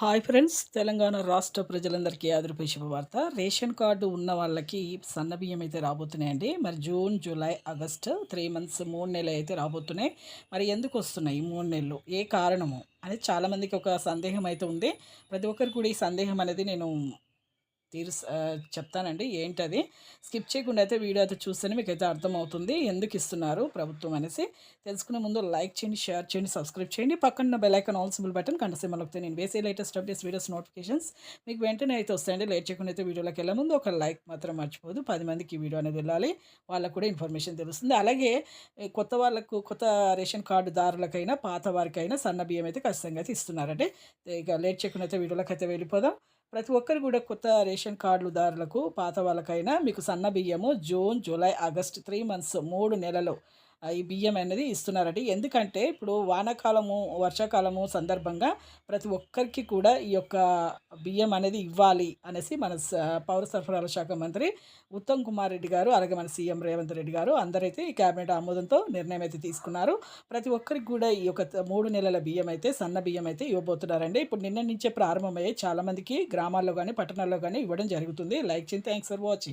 Hi friends, Telangana రాష్ట్ర ప్రజలందరికీ ఆదుర్పే శుభవార్త. రేషన్ కార్డు ఉన్న వాళ్ళకి సన్నబియ్యం అయితే రాబోతున్నాయండి. మరి జూన్, జూలై, ఆగస్టు 3 మంత్స్ 3 నెలలు అయితే రాబోతున్నాయి. మరి ఎందుకు వస్తున్నాయి ఈ 3 నెలలు? ఏ కారణము? అనేది చాలామందికి ఒక సందేహం అయితే ఉంది. ప్రతి ఒక్కరికి కూడా ఈ సందేహం అనేది నేను చెప్తానండి ఏంటది. స్కిప్ చేయకుండా అయితే వీడియో అయితే చూస్తేనే మీకైతే అర్థమవుతుంది ఎందుకు ఇస్తున్నారు ప్రభుత్వం అనేసి. తెలుసుకునే ముందు లైక్ చేయండి, షేర్ చేయండి, సబ్స్క్రైబ్ చేయండి. పక్కన bell icon all symbol button గంట సింబల్ నొక్కితే నేను వేసే లేటెస్ట్ అప్డేట్స్ వీడియోస్ నోటిఫికేషన్స్ మీకు వెంటనే అయితే వస్తాయండి. లేట్ చేయకుండా అయితే వీడియోలోకి వెళ్ళే ముందు ఒక లైక్ మాత్రం మర్చిపోదు. 10 మందికి ఈ వీడియో అనేది వెళ్ళాలి, వాళ్ళకు కూడా ఇన్ఫర్మేషన్ తెలుస్తుంది. అలాగే కొత్త వాళ్ళకు, కొత్త రేషన్ కార్డుదారులకైనా పాత వారికైనా సన్న బియ్యం అయితే ఖచ్చితంగా అయితే ఇస్తున్నారండి. ఇక లేట్ చేయకుండా అయితే వీడియోలోకి అయితే వెళ్ళిపోదాం. ప్రతి ఒక్కరు కూడా కొత్త రేషన్ కార్డుదారులకు, పాత వాళ్ళకైనా మీకు సన్న బియ్యము జూన్, జూలై, ఆగస్ట్ 3 మంత్స్ 3 నెలలు ఈ బియ్యం అనేది ఇస్తున్నారండి. ఎందుకంటే ఇప్పుడు వానాకాలము, వర్షాకాలము సందర్భంగా ప్రతి ఒక్కరికి కూడా ఈ యొక్క బియ్యం అనేది ఇవ్వాలి అనేసి మన పౌర సరఫరాల శాఖ మంత్రి ఉత్తమ్ కుమార్ రెడ్డి గారు, అలాగే మన సీఎం రేవంత్ రెడ్డి గారు అందరైతే ఈ కేబినెట్ ఆమోదంతో నిర్ణయం అయితే తీసుకున్నారు. ప్రతి ఒక్కరికి కూడా ఈ యొక్క 3 నెలల బియ్యం అయితే, సన్న బియ్యం అయితే ఇవ్వబోతున్నారండి. ఇప్పుడు నిన్న నుంచే ప్రారంభమయ్యాయి. చాలామందికి గ్రామాల్లో కానీ, పట్టణాల్లో కానీ ఇవ్వడం జరుగుతుంది. లైక్ చేయండి. Thanks for watching.